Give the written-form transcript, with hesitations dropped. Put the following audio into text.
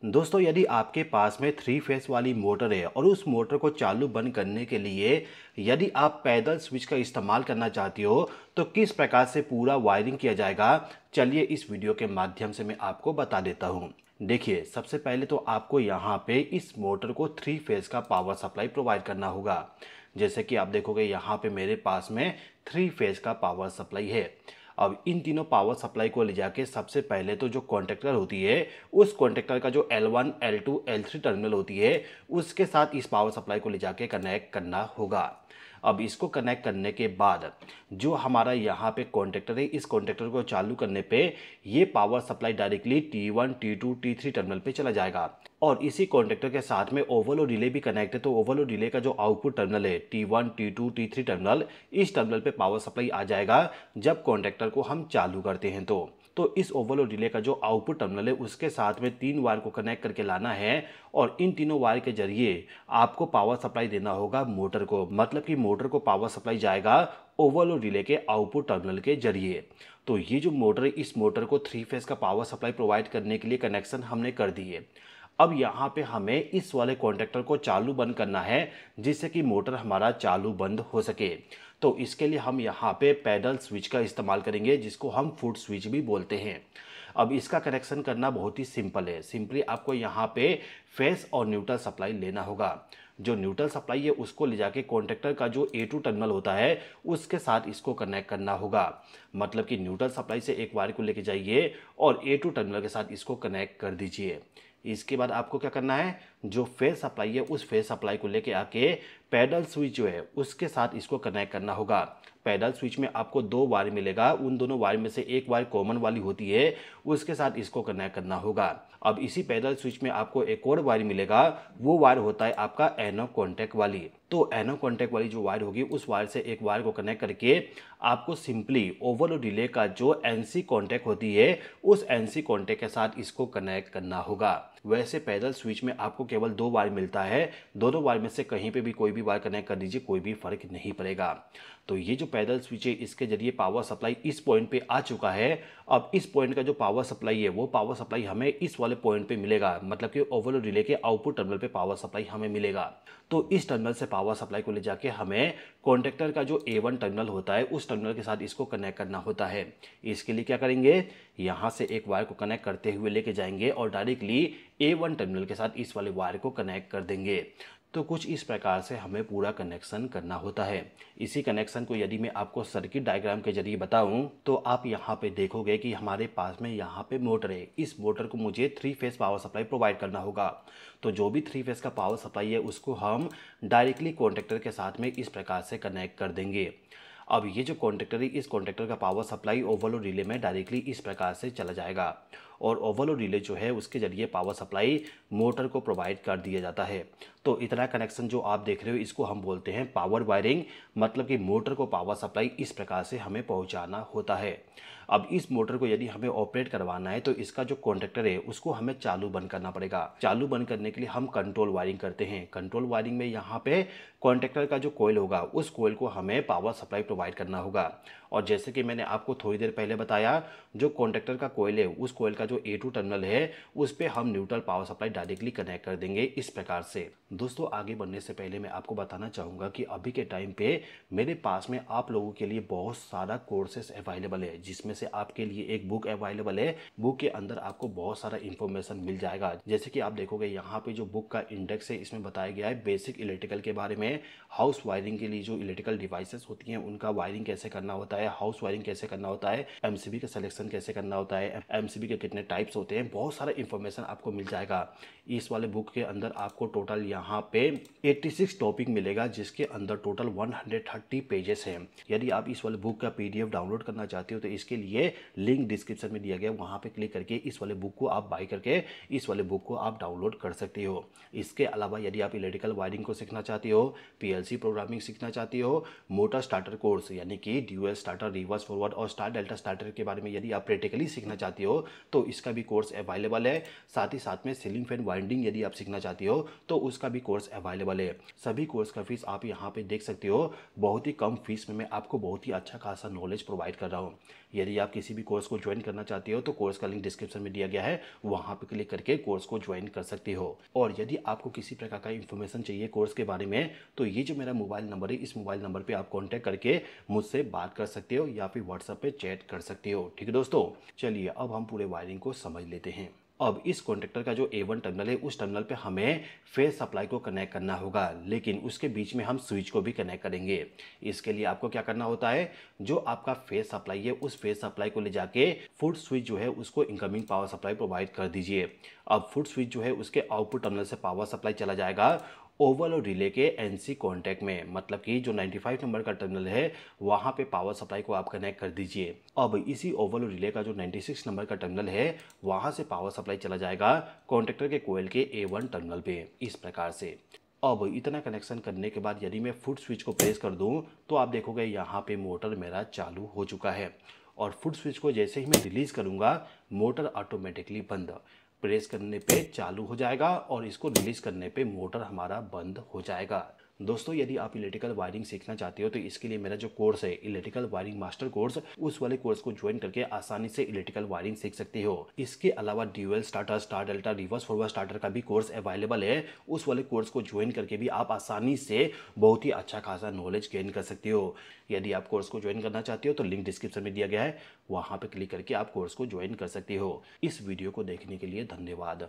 दोस्तों, यदि आपके पास में थ्री फेस वाली मोटर है और उस मोटर को चालू बंद करने के लिए यदि आप पैदल स्विच का इस्तेमाल करना चाहते हो तो किस प्रकार से पूरा वायरिंग किया जाएगा, चलिए इस वीडियो के माध्यम से मैं आपको बता देता हूँ। देखिए, सबसे पहले तो आपको यहाँ पे इस मोटर को थ्री फेस का पावर सप्लाई प्रोवाइड करना होगा। जैसे कि आप देखोगे यहाँ पे मेरे पास में थ्री फेस का पावर सप्लाई है। अब इन तीनों पावर सप्लाई को ले जाके सबसे पहले तो जो कॉन्टेक्टर होती है उस कॉन्टेक्टर का जो L1, L2, L3 टर्मिनल होती है उसके साथ इस पावर सप्लाई को ले जाके कनेक्ट करना होगा। अब इसको कनेक्ट करने के बाद जो हमारा यहाँ पे कॉन्टेक्टर है, इस कॉन्टेक्टर को चालू करने पे ये power supply directly T1, T2, T3 terminal पे चला जाएगा। और इसी कॉन्टेक्टर के साथ में ओवरलोड रिले भी कनेक्ट है, तो ओवरलोड रिले का जो आउटपुट टर्मिनल है T1, T2, T3 टर्मिनल, इस टर्मिनल पे पावर सप्लाई आ जाएगा जब कॉन्टेक्टर को हम चालू करते हैं। तो इस ओवरलोड रिले का जो आउटपुट टर्मिनल है उसके साथ में तीन वायर को कनेक्ट करके लाना है और इन तीनों वायर के जरिए आपको पावर सप्लाई देना होगा मोटर को। मतलब कि मोटर को पावर सप्लाई जाएगा ओवरलोड रिले के आउटपुट टर्मिनल के जरिए। तो ये जो मोटर है, इस मोटर को थ्री फेस का पावर सप्लाई प्रोवाइड करने के लिए कनेक्शन हमने कर दिए। अब यहाँ पे हमें इस वाले कॉन्टेक्टर को चालू बंद करना है जिससे कि मोटर हमारा चालू बंद हो सके। तो इसके लिए हम यहाँ पे पैडल स्विच का इस्तेमाल करेंगे जिसको हम फुट स्विच भी बोलते हैं। अब इसका कनेक्शन करना बहुत ही सिंपल है। सिंपली आपको यहाँ पे फेस और न्यूट्रल सप्लाई लेना होगा। जो न्यूट्रल सप्लाई है उसको ले जाके कॉन्टेक्टर का जो A2 टर्मिनल होता है उसके साथ इसको कनेक्ट करना होगा। मतलब कि न्यूट्रल सप्लाई से एक वायर को लेके जाइए और A2 टर्मिनल के साथ इसको कनेक्ट कर दीजिए। इसके बाद आपको क्या करना है, जो फेस सप्लाई है उस फेस सप्लाई को लेके आके पैडल स्विच जो है उसके साथ इसको कनेक्ट करना होगा। पैडल स्विच में आपको दो वायर मिलेगा, उन दोनों वायर में से एक वायर कॉमन वाली होती है, उसके साथ इसको कनेक्ट करना होगा। अब इसी पैडल स्विच में आपको एक और वायर मिलेगा, वो वायर होता है आपका एनो कॉन्टैक्ट वाली। तो एनो कॉन्टैक्ट वाली जो वायर होगी उस वायर से एक वायर को कनेक्ट करके आपको सिंपली ओवरलोड रिले का जो NC कॉन्टैक्ट होती है उस NC कॉन्टैक्ट के साथ इसको कनेक्ट करना होगा। वैसे पैदल स्विच में आपको केवल दो वायर मिलता है, दोनों वायर में से कहीं पे भी कोई भी वायर कनेक्ट कर दीजिए, कोई भी फर्क नहीं पड़ेगा। तो ये जो पैदल स्विच है इसके जरिए पावर सप्लाई इस पॉइंट पे आ चुका है। अब इस पॉइंट का जो पावर सप्लाई है वो पावर सप्लाई हमें इस वाले पॉइंट पे मिलेगा, मतलब कि ओवरलोड रिले के आउटपुट टर्मिनल पे पावर सप्लाई हमें मिलेगा। तो इस टर्मिनल से पावर सप्लाई को ले जाके हमें कॉन्टेक्टर का जो A1 टर्मिनल होता है उस टर्मिनल के साथ इसको कनेक्ट करना होता है। इसके लिए क्या करेंगे, यहाँ से एक वायर को कनेक्ट करते हुए लेके जाएंगे और डायरेक्टली A1 टर्मिनल के साथ इस वाले वायर को कनेक्ट कर देंगे। तो कुछ इस प्रकार से हमें पूरा कनेक्शन करना होता है। इसी कनेक्शन को यदि मैं आपको सर्किट डायग्राम के जरिए बताऊं तो आप यहाँ पे देखोगे कि हमारे पास में यहाँ पे मोटर है। इस मोटर को मुझे three phase power supply provide करना होगा। तो जो भी थ्री फेस का पावर सप्लाई है उसको हम डायरेक्टली कॉन्टेक्टर के साथ में इस प्रकार से कनेक्ट कर देंगे। अब ये जो कॉन्टेक्टर है, इस कॉन्टेक्टर का पावर सप्लाई ओवरलोड रिले में डायरेक्टली इस प्रकार से चला जाएगा और ओवरलोड रिले जो है उसके जरिए पावर सप्लाई मोटर को प्रोवाइड कर दिया जाता है। तो इतना कनेक्शन जो आप देख रहे हो इसको हम बोलते हैं पावर वायरिंग। मतलब कि मोटर को पावर सप्लाई इस प्रकार से हमें पहुंचाना होता है। अब इस मोटर को यदि हमें ऑपरेट करवाना है तो इसका जो कॉन्टेक्टर है उसको हमें चालू बंद करना पड़ेगा। चालू बंद करने के लिए हम कंट्रोल वायरिंग करते हैं। कंट्रोल वायरिंग में यहाँ पे कॉन्टेक्टर का जो कोयल होगा उस कोयल को हमें पावर सप्लाई प्रोवाइड करना होगा। और जैसे कि मैंने आपको थोड़ी देर पहले बताया, जो कॉन्टेक्टर का कोयल है उस कोयल का जो A2 टर्मिनल है उस पर हम neutral power supply directly connect कर देंगे इस प्रकार से। दोस्तों, आगे बढ़ने से पहले मैं आपको बताना चाहूँगा कि अभी के टाइम पे मेरे पास में आप लोगों के लिए बहुत सारा कोर्सेस अवेलेबल है, जिसमें से आपके लिए एक बुक अवेलेबल है। बुक के अंदर आपको बहुत सारा इन्फॉर्मेशन मिल जाएगा। जैसे कि आप देखोगे यहाँ पे जो बुक का इंडेक्स है इसमें बताया गया है बेसिक इलेक्ट्रिकल के बारे में, हाउस वायरिंग के लिए जो इलेक्ट्रिकल डिवाइसेस होती हैं उनका वायरिंग कैसे करना होता है, हाउस वायरिंग कैसे करना होता है, MCB का सिलेक्शन कैसे करना होता है, MCB के कितने टाइप्स होते हैं, बहुत सारा इन्फॉर्मेशन आपको मिल जाएगा। इस वाले बुक के अंदर आपको टोटल यहाँ पे 86 टॉपिक मिलेगा जिसके अंदर टोटल 130 पेजेस हैं। यदि आप इस वाले बुक का PDF डाउनलोड करना चाहते हो तो इसके लिए लिंक डिस्क्रिप्शन में दिया गया, वहाँ पे क्लिक करके इस वाले बुक को आप बाई करके इस वाले बुक को आप डाउनलोड कर सकते हो। इसके अलावा यदि आप इलेक्ट्रिकल वायरिंग को सीखना चाहते हो, PLC प्रोग्रामिंग सीखना चाहते हो, मोटर स्टार्टर कोर्स यानी कि dual starter starter, reverse forward और स्टार डेल्टा स्टार्टर के बारे में यदि आप प्रैक्टिकली सीखना चाहती हो तो इसका भी कोर्स अवेलेबल है। साथ ही साथ में सीलिंग फैन वाइंडिंग यदि आप सीखना चाहती हो तो उसका भी कोर्स अवेलेबल है। सभी कोर्स का फीस आप यहाँ पे देख सकते हो। बहुत ही कम फीस में मैं आपको बहुत ही अच्छा खासा नॉलेज प्रोवाइड कर रहा हूँ। यदि आप किसी भी कोर्स को ज्वाइन करना चाहती हो तो कोर्स का लिंक डिस्क्रिप्शन में दिया गया है, वहाँ पे क्लिक करके कोर्स को ज्वाइन कर सकती हो। और यदि आपको किसी प्रकार का इन्फॉर्मेशन चाहिए कोर्स के बारे में तो ये जो मेरा मोबाइल नंबर है, इस मोबाइल नंबर पे आप कॉन्टैक्ट करके मुझसे बात कर सकते हो या फिर व्हाट्सएप पे चैट कर सकते हो। ठीक है दोस्तों, चलिए अब हम पूरे वायरिंग को समझ लेते हैं। अब इस कॉन्ट्रैक्टर का जो A1 टर्मिनल है, उस टर्मिनल पे हमें फेस सप्लाई को कनेक्ट करना होगा, लेकिन उसके बीच में हम स्विच को भी कनेक्ट करेंगे। इसके लिए आपको क्या करना होता है, जो आपका फेस सप्लाई है उस फेस सप्लाई को ले जाके फुट स्विच जो है उसको इनकमिंग पावर सप्लाई प्रोवाइड कर दीजिए। अब फुट स्विच जो है उसके आउटपुट टर्मिनल से पावर सप्लाई चला जाएगा ओवल और रिले के NC कॉन्टैक्ट में, मतलब कि जो 95 नंबर का टर्मिनल है वहाँ पे पावर सप्लाई को आप कनेक्ट कर दीजिए। अब इसी ओवल और रिले का जो 96 नंबर का टर्मिनल है वहाँ से पावर सप्लाई चला जाएगा कॉन्टैक्टर के कोयल के A1 टर्मिनल पे, इस प्रकार से। अब इतना कनेक्शन करने के बाद यदि मैं फुट स्विच को प्रेस कर दूं तो आप देखोगे यहाँ पे मोटर मेरा चालू हो चुका है। और फुट स्विच को जैसे ही मैं रिलीज़ करूँगा मोटर ऑटोमेटिकली बंद, प्रेस करने पे चालू हो जाएगा और इसको रिलीज़ करने पे मोटर हमारा बंद हो जाएगा। दोस्तों, यदि आप इलेक्ट्रिकल वायरिंग सीखना चाहते हो तो इसके लिए मेरा जो कोर्स है इलेक्ट्रिकल वायरिंग मास्टर कोर्स, उस वाले कोर्स को ज्वाइन करके आसानी से इलेक्ट्रिकल वायरिंग सीख सकते हो। इसके अलावा dual starter, star delta, reverse forward starter का भी कोर्स अवेलेबल है। उस वाले कोर्स को ज्वाइन करके भी आप आसानी से बहुत ही अच्छा खासा नॉलेज गेन कर सकते हो। यदि आप कोर्स को ज्वाइन करना चाहते हो तो लिंक डिस्क्रिप्शन में दिया गया है, वहाँ पर क्लिक करके आप कोर्स को ज्वाइन कर सकते हो। इस वीडियो को देखने के लिए धन्यवाद।